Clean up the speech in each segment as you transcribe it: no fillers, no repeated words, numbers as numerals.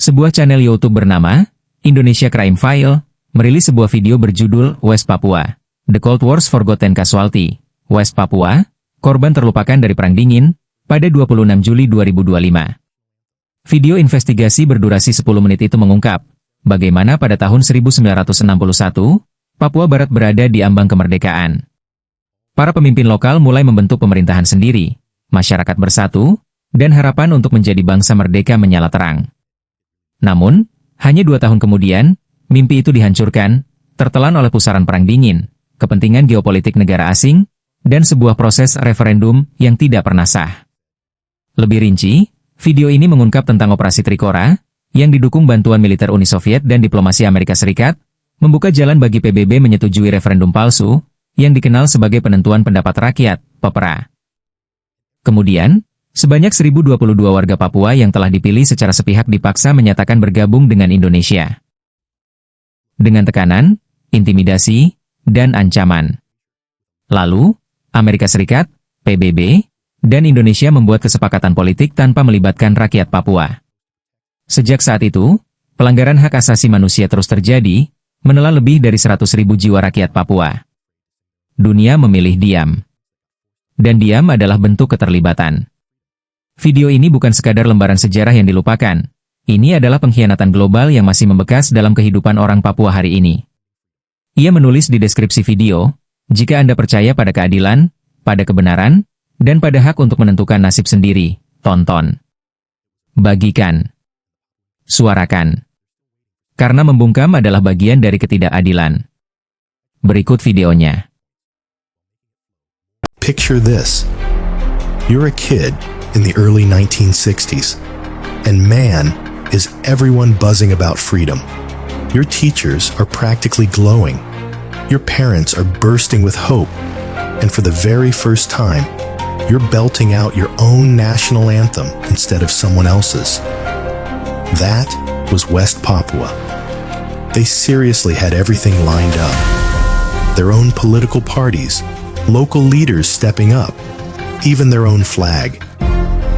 Sebuah channel YouTube bernama Indonesia Crime File merilis sebuah video berjudul West Papua, The Cold War's Forgotten Casualty. West Papua, korban terlupakan dari Perang Dingin, pada 26 Juli 2025. Video investigasi berdurasi 10 menit itu mengungkap bagaimana pada tahun 1961, Papua Barat berada di ambang kemerdekaan. Para pemimpin lokal mulai membentuk pemerintahan sendiri, masyarakat bersatu, dan harapan untuk menjadi bangsa merdeka menyala terang. Namun, hanya 2 tahun kemudian, mimpi itu dihancurkan, tertelan oleh pusaran Perang Dingin, kepentingan geopolitik negara asing, dan sebuah proses referendum yang tidak pernah sah. Lebih rinci, video ini mengungkap tentang Operasi Trikora, yang didukung bantuan militer Uni Soviet dan diplomasi Amerika Serikat, membuka jalan bagi PBB menyetujui referendum palsu, yang dikenal sebagai penentuan pendapat rakyat, PEPRA. Kemudian, sebanyak 1.022 warga Papua yang telah dipilih secara sepihak dipaksa menyatakan bergabung dengan Indonesia. Dengan tekanan, intimidasi, dan ancaman. Lalu, Amerika Serikat, PBB, dan Indonesia membuat kesepakatan politik tanpa melibatkan rakyat Papua. Sejak saat itu, pelanggaran hak asasi manusia terus terjadi, menelan lebih dari 100.000 jiwa rakyat Papua. Dunia memilih diam. Dan diam adalah bentuk keterlibatan. Video ini bukan sekadar lembaran sejarah yang dilupakan. Ini adalah pengkhianatan global yang masih membekas dalam kehidupan orang Papua hari ini. Ia menulis di deskripsi video, jika Anda percaya pada keadilan, pada kebenaran, dan pada hak untuk menentukan nasib sendiri, tonton. Bagikan. Suarakan. Karena membungkam adalah bagian dari ketidakadilan. Berikut videonya. Picture this. You're a kid in the early 1960s, and man, is everyone buzzing about freedom. Your teachers are practically glowing. Your parents are bursting with hope. And for the very first time, you're belting out your own national anthem instead of someone else's. That was West Papua. They seriously had everything lined up. Their own political parties, local leaders stepping up, even their own flag.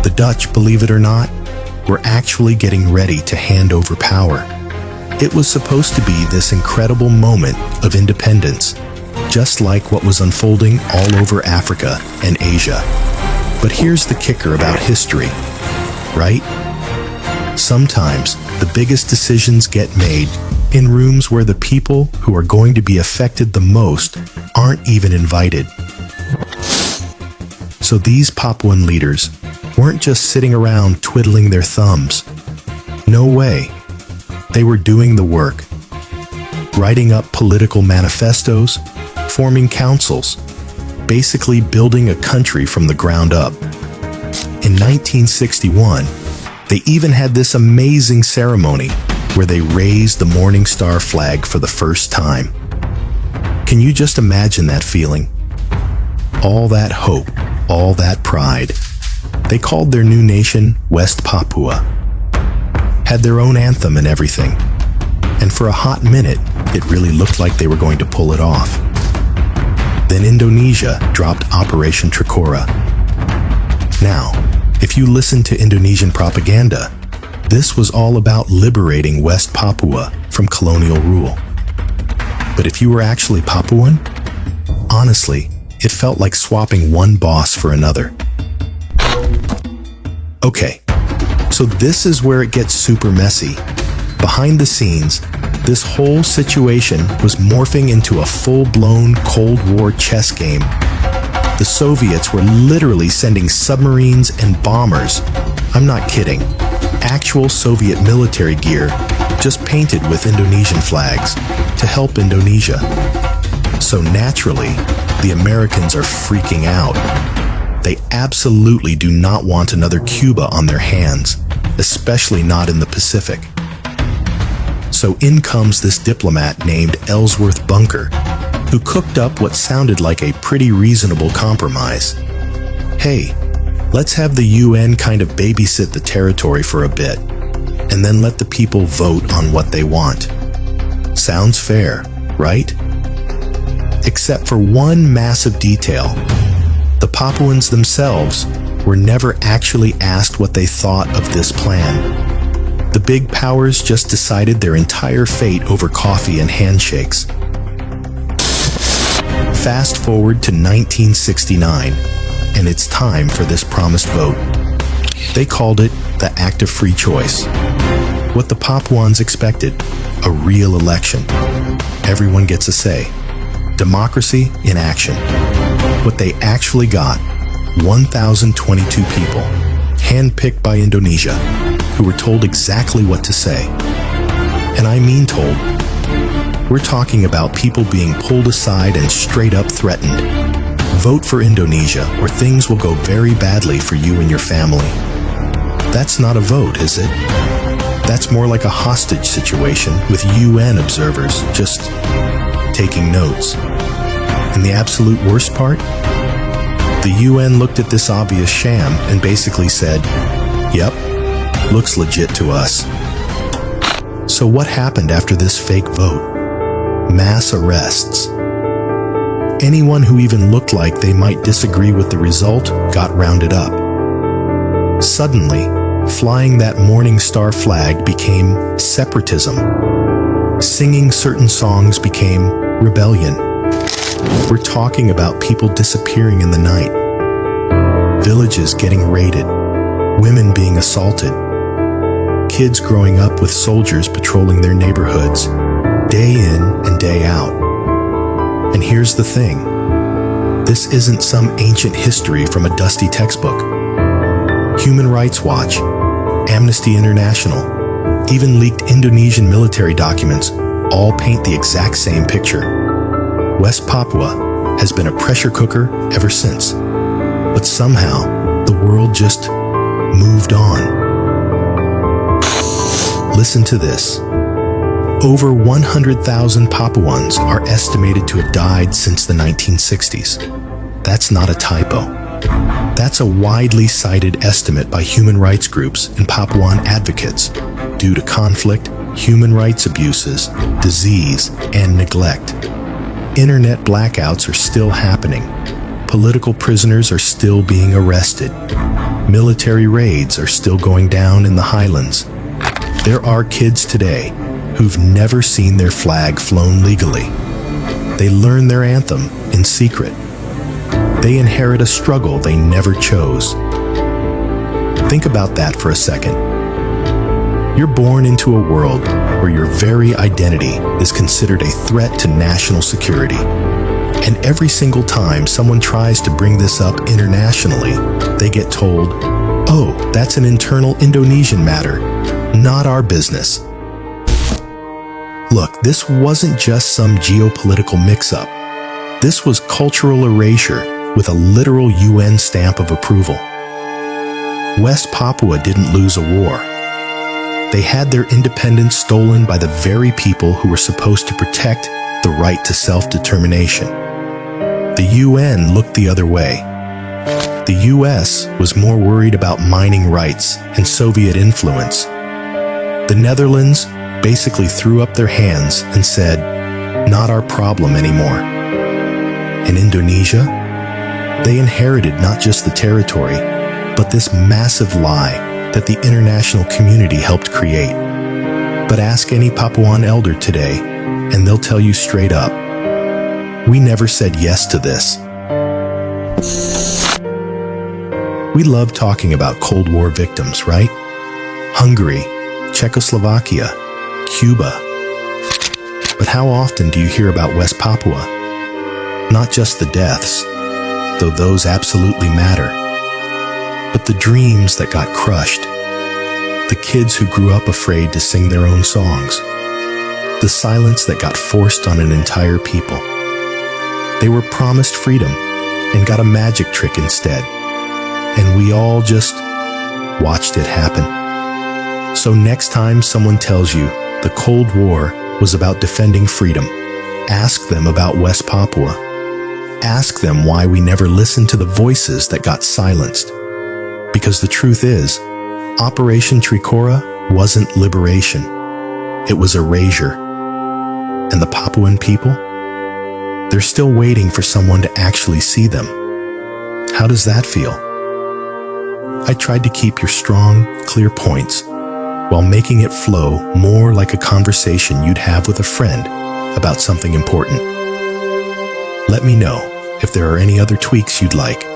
The Dutch, believe it or not, were actually getting ready to hand over power. It was supposed to be this incredible moment of independence, just like what was unfolding all over Africa and Asia. But here's the kicker about history, right? Sometimes the biggest decisions get made in rooms where the people who are going to be affected the most aren't even invited. So these Papuan leaders weren't just sitting around twiddling their thumbs. No way. They were doing the work. Writing up political manifestos, forming councils, basically building a country from the ground up. In 1961, they even had this amazing ceremony where they raised the Morning Star flag for the first time. Can you just imagine that feeling? All that hope, all that pride. They called their new nation West Papua. Had their own anthem and everything. And for a hot minute, it really looked like they were going to pull it off. Then Indonesia dropped Operation Trikora. Now, if you listen to Indonesian propaganda, this was all about liberating West Papua from colonial rule. But if you were actually Papuan, honestly, it felt like swapping one boss for another. Okay, so this is where it gets super messy. Behind the scenes, this whole situation was morphing into a full-blown Cold War chess game. The Soviets were literally sending submarines and bombers. I'm not kidding. Actual Soviet military gear, just painted with Indonesian flags, to help Indonesia. So naturally, the Americans are freaking out. They absolutely do not want another Cuba on their hands, especially not in the Pacific. So in comes this diplomat named Ellsworth Bunker, who cooked up what sounded like a pretty reasonable compromise. Hey, let's have the UN kind of babysit the territory for a bit, and then let the people vote on what they want. Sounds fair, right? Except for one massive detail. The Papuans themselves were never actually asked what they thought of this plan. The big powers just decided their entire fate over coffee and handshakes. Fast forward to 1969, and it's time for this promised vote. They called it the Act of Free Choice. What the Papuans expected, a real election. Everyone gets a say. Democracy in action. What they actually got, 1,022 people, handpicked by Indonesia, who were told exactly what to say. And I mean told. We're talking about people being pulled aside and straight up threatened. Vote for Indonesia, or things will go very badly for you and your family. That's not a vote, is it? That's more like a hostage situation with UN observers just taking notes. And the absolute worst part? The UN looked at this obvious sham and basically said, "Yep, looks legit to us." So what happened after this fake vote? Mass arrests. Anyone who even looked like they might disagree with the result got rounded up. Suddenly, flying that Morning Star flag became separatism. Singing certain songs became rebellion. We're talking about people disappearing in the night, villages getting raided, women being assaulted, kids growing up with soldiers patrolling their neighborhoods, day in and day out. And here's the thing. This isn't some ancient history from a dusty textbook. Human Rights Watch, Amnesty International, even leaked Indonesian military documents all paint the exact same picture. West Papua has been a pressure cooker ever since. But somehow, the world just moved on. Listen to this. Over 100,000 Papuans are estimated to have died since the 1960s. That's not a typo. That's a widely cited estimate by human rights groups and Papuan advocates due to conflict, human rights abuses, disease, and neglect. Internet blackouts are still happening. Political prisoners are still being arrested. Military raids are still going down in the highlands. There are kids today who've never seen their flag flown legally. They learn their anthem in secret. They inherit a struggle they never chose. Think about that for a second. You're born into a world where your very identity is considered a threat to national security. And every single time someone tries to bring this up internationally, they get told, "Oh, that's an internal Indonesian matter, not our business." Look, this wasn't just some geopolitical mix-up. This was cultural erasure with a literal UN stamp of approval. West Papua didn't lose a war. They had their independence stolen by the very people who were supposed to protect the right to self-determination. The UN looked the other way. The US was more worried about mining rights and Soviet influence. The Netherlands basically threw up their hands and said, "Not our problem anymore." In Indonesia, they inherited not just the territory, but this massive lie that the international community helped create. But ask any Papuan elder today, and they'll tell you straight up, we never said yes to this. We love talking about Cold War victims, right? Hungary, Czechoslovakia, Cuba. But how often do you hear about West Papua? Not just the deaths, though those absolutely matter, but the dreams that got crushed, the kids who grew up afraid to sing their own songs, the silence that got forced on an entire people. They were promised freedom and got a magic trick instead, and we all just watched it happen. So next time someone tells you the Cold War was about defending freedom, ask them about West Papua. Ask them why we never listened to the voices that got silenced. Because the truth is, Operation Trikora wasn't liberation. It was erasure. And the Papuan people? They're still waiting for someone to actually see them. How does that feel? I tried to keep your strong, clear points, while making it flow more like a conversation you'd have with a friend about something important. Let me know if there are any other tweaks you'd like.